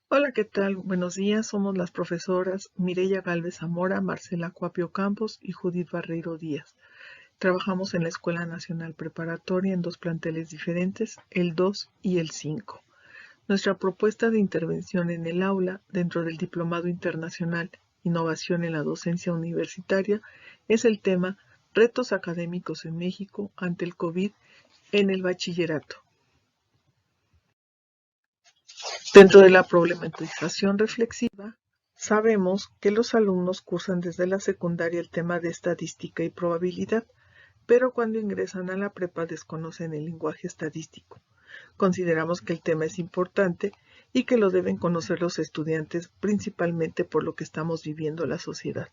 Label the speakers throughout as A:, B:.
A: Hola, ¿qué tal? Buenos días. Somos las profesoras Mireya Galvez Zamora, Marcela Cuapio Campos y Judith Barreiro Díaz. Trabajamos en la Escuela Nacional Preparatoria en dos planteles diferentes, el 2 y el 5. Nuestra propuesta de intervención en el aula dentro del Diplomado Internacional Innovación en la Docencia Universitaria es el tema Retos académicos en México ante el COVID en el bachillerato. Dentro de la problematización reflexiva, sabemos que los alumnos cursan desde la secundaria el tema de estadística y probabilidad, pero cuando ingresan a la prepa desconocen el lenguaje estadístico. Consideramos que el tema es importante y que lo deben conocer los estudiantes principalmente por lo que estamos viviendo la sociedad.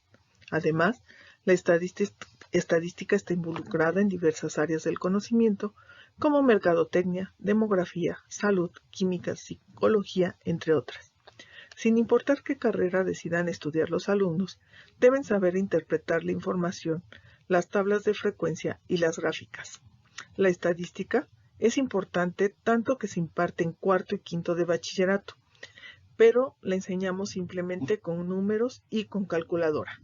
A: Además, la estadística está involucrada en diversas áreas del conocimiento, como mercadotecnia, demografía, salud, química, psicología, entre otras. Sin importar qué carrera decidan estudiar los alumnos, deben saber interpretar la información, las tablas de frecuencia y las gráficas. La estadística es importante tanto que se imparte en cuarto y quinto de bachillerato, pero la enseñamos simplemente con números y con calculadora.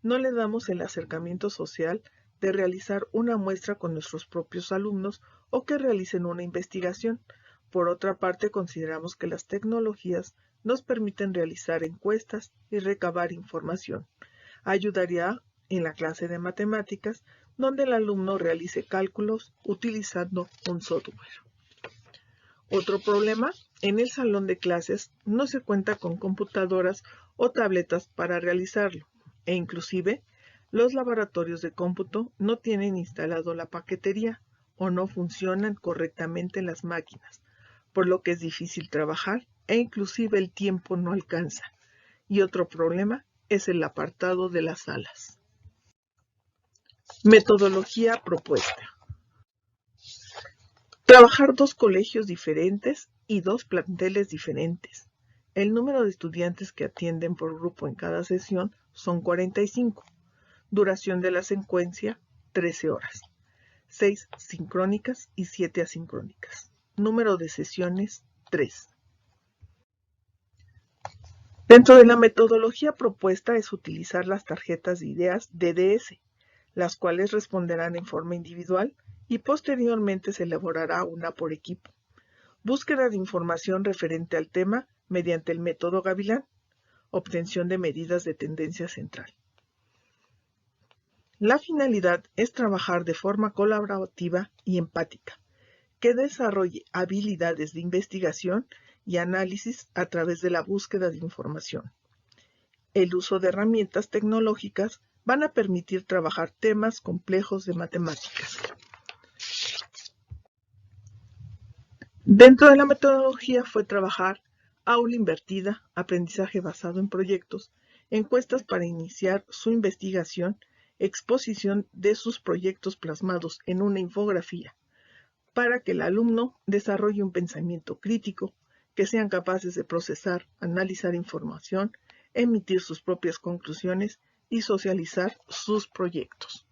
A: No le damos el acercamiento social de realizar una muestra con nuestros propios alumnos o que realicen una investigación. Por otra parte, consideramos que las tecnologías nos permiten realizar encuestas y recabar información. Ayudaría en la clase de matemáticas, donde el alumno realice cálculos utilizando un software. Otro problema, en el salón de clases no se cuenta con computadoras o tabletas para realizarlo, e inclusive los laboratorios de cómputo no tienen instalado la paquetería o no funcionan correctamente las máquinas, por lo que es difícil trabajar e inclusive el tiempo no alcanza. Y otro problema es el apartado de las salas. Metodología propuesta. Trabajar dos colegios diferentes y dos planteles diferentes. El número de estudiantes que atienden por grupo en cada sesión son 45. Duración de la secuencia, 13 horas. 6 sincrónicas y 7 asincrónicas. Número de sesiones, 3. Dentro de la metodología propuesta es utilizar las tarjetas de ideas DDS, las cuales responderán en forma individual y posteriormente se elaborará una por equipo. Búsqueda de información referente al tema mediante el método Gavilán. Obtención de medidas de tendencia central. La finalidad es trabajar de forma colaborativa y empática, que desarrolle habilidades de investigación y análisis a través de la búsqueda de información. El uso de herramientas tecnológicas van a permitir trabajar temas complejos de matemáticas. Dentro de la metodología fue trabajar aula invertida, aprendizaje basado en proyectos, encuestas para iniciar su investigación, exposición de sus proyectos plasmados en una infografía, para que el alumno desarrolle un pensamiento crítico, que sean capaces de procesar, analizar información, emitir sus propias conclusiones y socializar sus proyectos.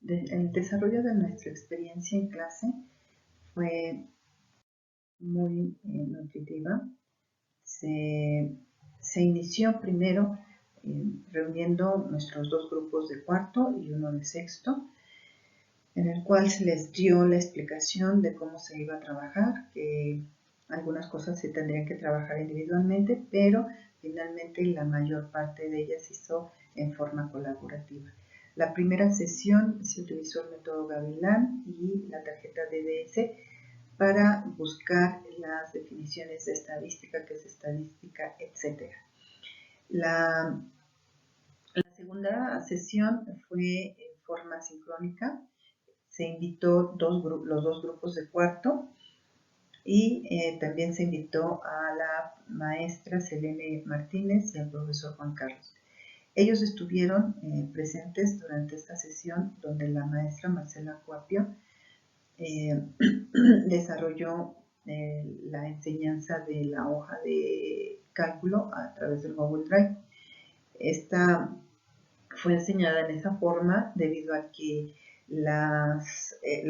B: El desarrollo de nuestra experiencia en clase fue muy nutritiva. Se inició primero reuniendo nuestros dos grupos de cuarto y uno de sexto, en el cual se les dio la explicación de cómo se iba a trabajar, que algunas cosas se tendrían que trabajar individualmente, pero finalmente la mayor parte de ellas se hizo en forma colaborativa. La primera sesión se utilizó el método Gavilán y la tarjeta DDS para buscar las definiciones de estadística, qué es estadística, etc. La segunda sesión fue en forma sincrónica. Se invitó los dos grupos de cuarto y también se invitó a la maestra Selene Martínez y al profesor Juan Carlos. Ellos estuvieron presentes durante esta sesión donde la maestra Marcela Cuapio desarrolló la enseñanza de la hoja de cálculo a través del Google Drive. Esta fue enseñada en esa forma debido a que la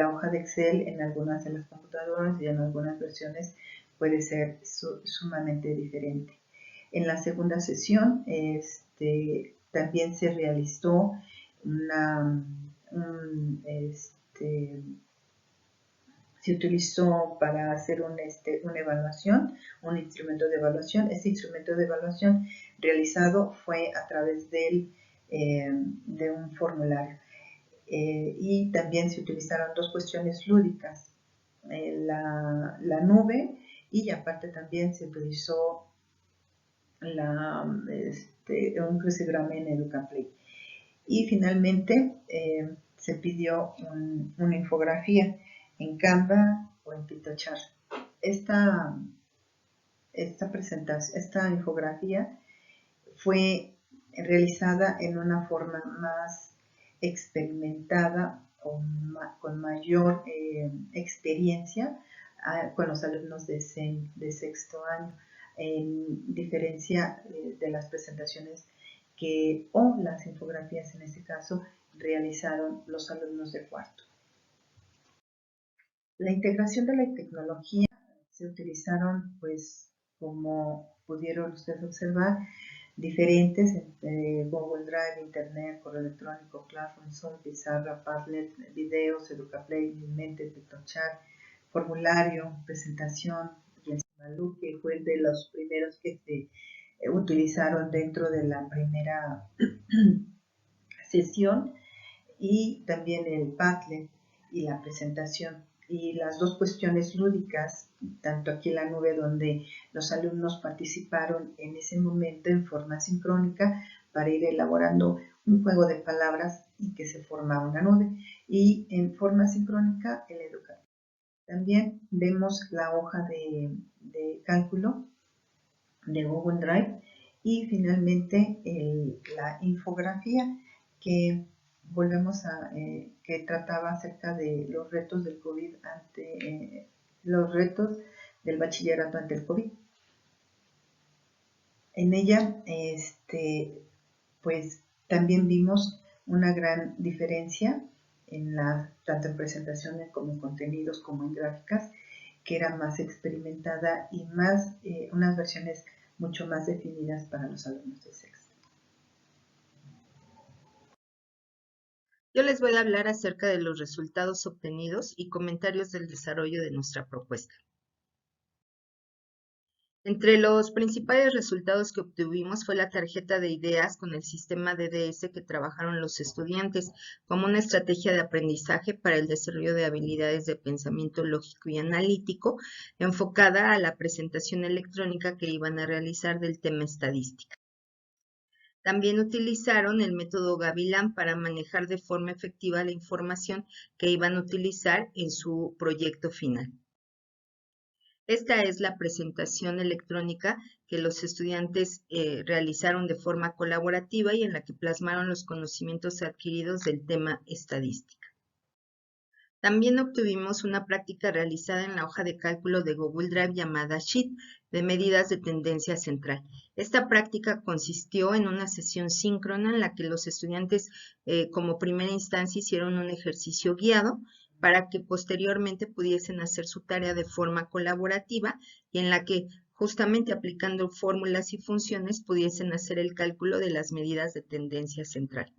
B: hoja de Excel en algunas de las computadoras y en algunas versiones puede ser sumamente diferente. En la segunda sesión también se realizó se utilizó para hacer una evaluación, un instrumento de evaluación. Este instrumento de evaluación realizado fue a través de un formulario. Y también se utilizaron dos cuestiones lúdicas, la nube, y aparte también se utilizó un crucigrama en Educaplay. Y finalmente se pidió una infografía en Canva o en Pictochart. Esta infografía fue realizada en una forma más experimentada o con mayor experiencia con los alumnos de sexto año, en diferencia de las presentaciones o las infografías en este caso realizaron los alumnos de cuarto. La integración de la tecnología se utilizaron, pues, como pudieron ustedes observar, diferentes entre Google Drive, Internet, correo electrónico, Classroom, Zoom, Pizarra, Padlet, videos, Educaplay, Mente, Pictochart, formulario, presentación y el Simalu, que fue de los primeros que se utilizaron dentro de la primera sesión, y también el Padlet y la presentación. Y las dos cuestiones lúdicas, tanto aquí en la nube donde los alumnos participaron en ese momento en forma sincrónica para ir elaborando un juego de palabras y que se formaba una nube, y en forma sincrónica el Educaplay. También vemos la hoja de cálculo de Google Drive y finalmente la infografía que que trataba acerca de los retos del COVID los retos del bachillerato ante el COVID. En ella, pues también vimos una gran diferencia tanto en presentaciones como en contenidos como en gráficas, que era más experimentada y unas versiones mucho más definidas para los alumnos de sexto.
C: Yo les voy a hablar acerca de los resultados obtenidos y comentarios del desarrollo de nuestra propuesta. Entre los principales resultados que obtuvimos fue la tarjeta de ideas con el sistema DDS que trabajaron los estudiantes como una estrategia de aprendizaje para el desarrollo de habilidades de pensamiento lógico y analítico enfocada a la presentación electrónica que iban a realizar del tema estadística. También utilizaron el método Gavilán para manejar de forma efectiva la información que iban a utilizar en su proyecto final. Esta es la presentación electrónica que los estudiantes realizaron de forma colaborativa y en la que plasmaron los conocimientos adquiridos del tema estadística. También obtuvimos una práctica realizada en la hoja de cálculo de Google Drive llamada Sheet de medidas de tendencia central. Esta práctica consistió en una sesión síncrona en la que los estudiantes como primera instancia hicieron un ejercicio guiado para que posteriormente pudiesen hacer su tarea de forma colaborativa y en la que justamente aplicando fórmulas y funciones pudiesen hacer el cálculo de las medidas de tendencia central.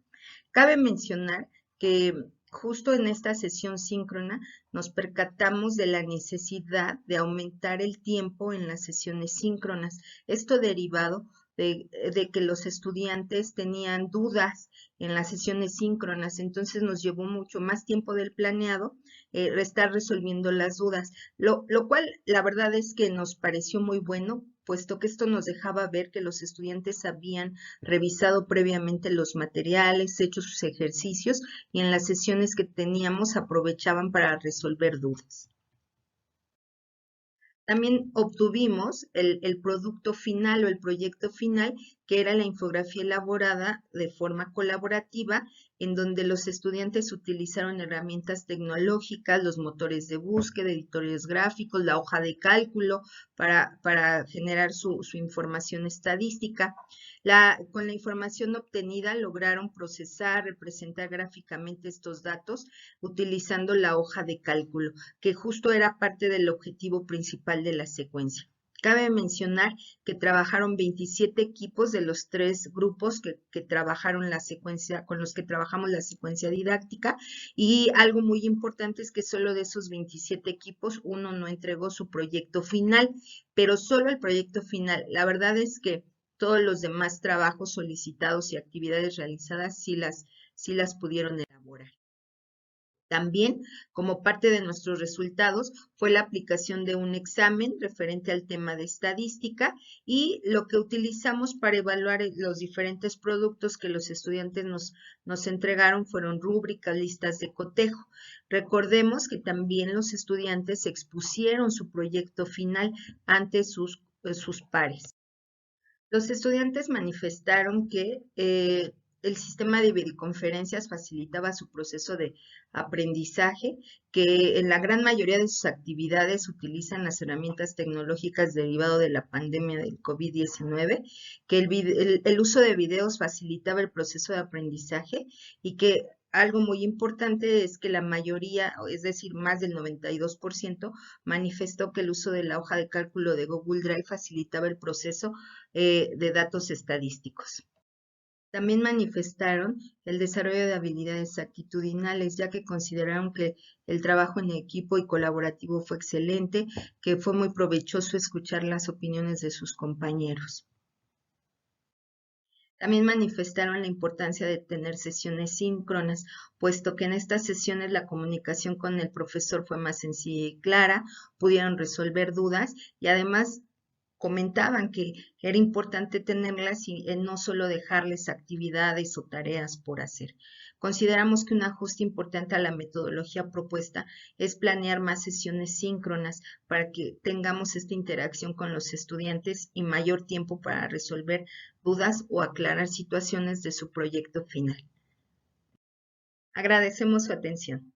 C: Cabe mencionar que justo en esta sesión síncrona nos percatamos de la necesidad de aumentar el tiempo en las sesiones síncronas. Esto derivado de que los estudiantes tenían dudas en las sesiones síncronas, entonces nos llevó mucho más tiempo del planeado estar resolviendo las dudas, lo cual la verdad es que nos pareció muy bueno, puesto que esto nos dejaba ver que los estudiantes habían revisado previamente los materiales, hecho sus ejercicios y en las sesiones que teníamos aprovechaban para resolver dudas. También obtuvimos el producto final o el proyecto final que era la infografía elaborada de forma colaborativa, en donde los estudiantes utilizaron herramientas tecnológicas, los motores de búsqueda, editores gráficos, la hoja de cálculo para generar su información estadística. Con la información obtenida lograron procesar, representar gráficamente estos datos utilizando la hoja de cálculo, que justo era parte del objetivo principal de la secuencia. Cabe mencionar que trabajaron 27 equipos de los 3 grupos que trabajaron la secuencia, con los que trabajamos la secuencia didáctica, y algo muy importante es que solo de esos 27 equipos uno no entregó su proyecto final, pero solo el proyecto final. La verdad es que todos los demás trabajos solicitados y actividades realizadas sí las pudieron elaborar. También, como parte de nuestros resultados, fue la aplicación de un examen referente al tema de estadística, y lo que utilizamos para evaluar los diferentes productos que los estudiantes nos entregaron fueron rúbricas, listas de cotejo. Recordemos que también los estudiantes expusieron su proyecto final ante sus pares. Los estudiantes manifestaron que el sistema de videoconferencias facilitaba su proceso de aprendizaje, que en la gran mayoría de sus actividades utilizan las herramientas tecnológicas derivado de la pandemia del COVID-19, que el uso de videos facilitaba el proceso de aprendizaje, y que algo muy importante es que la mayoría, es decir, más del 92%, manifestó que el uso de la hoja de cálculo de Google Drive facilitaba el proceso de datos estadísticos. También manifestaron el desarrollo de habilidades actitudinales, ya que consideraron que el trabajo en equipo y colaborativo fue excelente, que fue muy provechoso escuchar las opiniones de sus compañeros. También manifestaron la importancia de tener sesiones síncronas, puesto que en estas sesiones la comunicación con el profesor fue más sencilla y clara, pudieron resolver dudas, y además comentaban que era importante tenerlas y no solo dejarles actividades o tareas por hacer. Consideramos que un ajuste importante a la metodología propuesta es planear más sesiones síncronas para que tengamos esta interacción con los estudiantes y mayor tiempo para resolver dudas o aclarar situaciones de su proyecto final. Agradecemos su atención.